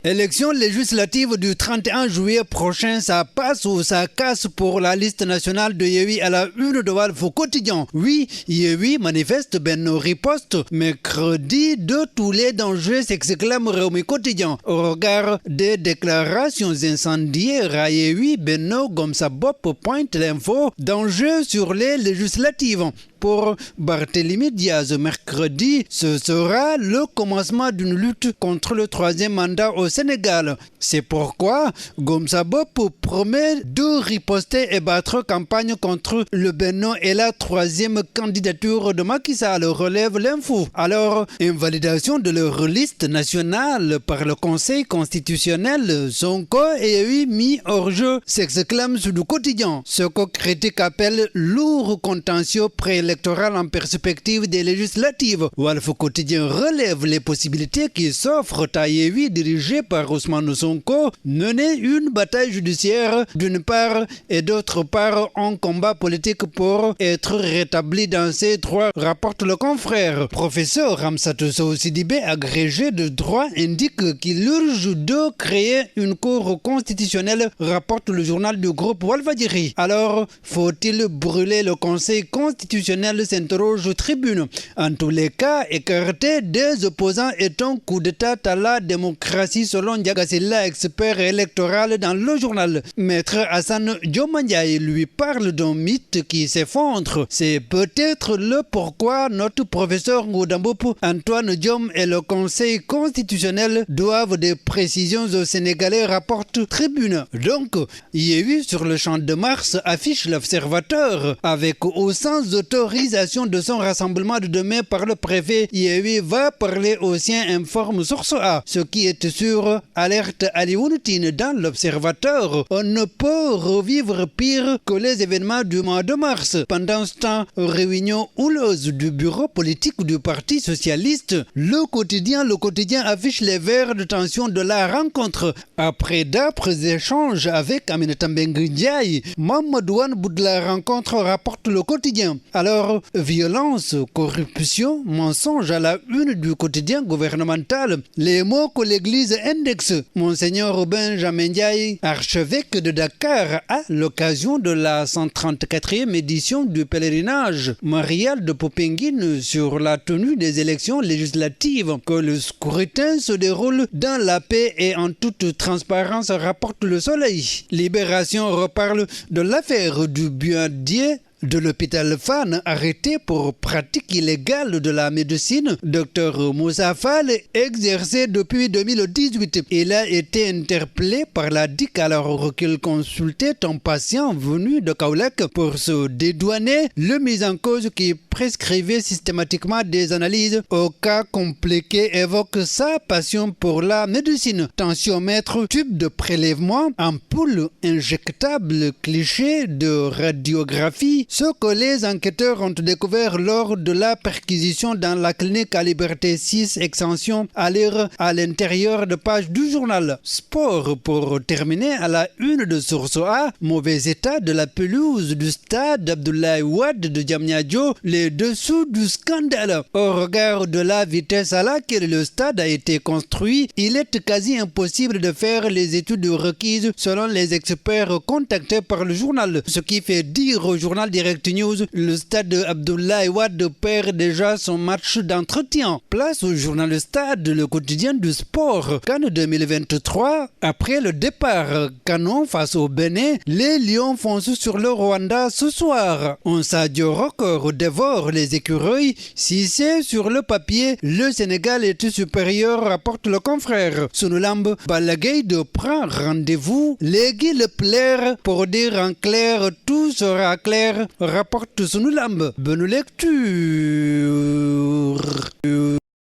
Élection législative du 31 juillet prochain, ça passe ou ça casse pour la liste nationale de Yewwi à la une de Walf Quotidien. Oui, Yewwi manifeste Benno riposte. Mercredi, de tous les dangers s'exclame Rewmi Quotidien. Au regard des déclarations incendiaires à Yewwi, Benno Gomsa Bop pointe l'info danger sur les législatives. Pour Barthélémy Diaz, mercredi, ce sera le commencement d'une lutte contre le troisième mandat au Sénégal. C'est pourquoi Gomsa Bop promet de riposter et battre campagne contre le Benno et la troisième candidature de Macky Sall, relève l'info. Alors, invalidation de leur liste nationale par le Conseil constitutionnel, Sonko et Yewwi mis hors jeu, s'exclame sur le quotidien. Ce que critique appelle lourd contentieux préélectoral en perspective des législatives. Walf Quotidien relève les possibilités qui s'offrent à Yewwi, dirigé par Ousmane Sonko, mener une bataille judiciaire d'une part et d'autre part un combat politique pour être rétabli dans ses droits, rapporte le confrère. Professeur Ramsatou Sow Sidibé, agrégé de droit, indique qu'il urge de créer une cour constitutionnelle, rapporte le journal du groupe Walfadjri. Alors, faut-il brûler le Conseil constitutionnel, s'interroge Tribune. En tous les cas, écarter des opposants est un coup d'état à la démocratie selon Diagasila, expert électoral dans le journal. Maître Hassan Diomandiaye lui parle d'un mythe qui s'effondre. C'est peut-être le pourquoi notre professeur Ngoudamboup, Antoine Diom et le Conseil constitutionnel doivent des précisions aux Sénégalais, rapporte Tribune. Donc, Yewwi sur le champ de Mars affiche l'observateur avec au sens d'autorisation de son rassemblement de demain par le préfet. Yewwi va parler aux siens, informe Source A. Ce qui est sûr, alerte Alioune dans l'observateur. On ne peut revivre pire que les événements du mois de mars. Pendant ce temps, réunion houleuse du bureau politique du Parti socialiste. Le quotidien affiche les verres de tension de la rencontre. Après d'âpres échanges avec Aminata Mbengue Ndiaye, Mamadou Wane bout de la rencontre, rapporte le quotidien. Alors, violence, corruption, mensonge à la une du quotidien gouvernemental. Les mots que l'Église indexe. Monseigneur Benjamin Ndiaye, archevêque de Dakar, à l'occasion de la 134e édition du pèlerinage marial de Popenguine sur la tenue des élections législatives. Que le scrutin se déroule dans la paix et en toute transparence, rapporte le Soleil. Libération reparle de l'affaire du buandier de l'hôpital Fann, arrêté pour pratique illégale de la médecine. Dr Moussa Fall exerçait depuis 2018. Il a été interpellé par la DIC alors qu'il consultait un patient venu de Kaolack pour se dédouaner. Le mis en cause qui prescrivait systématiquement des analyses au cas compliqué évoque sa passion pour la médecine. Tensiomètre, tube de prélèvement, ampoule injectable, cliché de radiographie. Ce que les enquêteurs ont découvert lors de la perquisition dans la clinique à Liberté 6 extension à lire à l'intérieur de page du journal. Sport pour terminer à la une de Source A. Mauvais état de la pelouse du stade Abdoulaye Wade de Diamniadio, les dessous du scandale. Au regard de la vitesse à laquelle le stade a été construit, il est quasi impossible de faire les études requises selon les experts contactés par le journal. Ce qui fait dire au journal Direct News, le stade Abdoulaye Wade perd déjà son match d'entretien. Place au journal Stade, le quotidien du sport. CAN 2023, après le départ canon face au Bénin, les Lions foncent sur le Rwanda ce soir. On Sadio Record dévore les écureuils. Si c'est sur le papier, le Sénégal est supérieur, rapporte le confrère. Sunulamb, Balla Gaye prend rendez-vous. Légui le plaire pour dire en clair, tout sera clair, rapporte Sunulamb. Bonne lecture.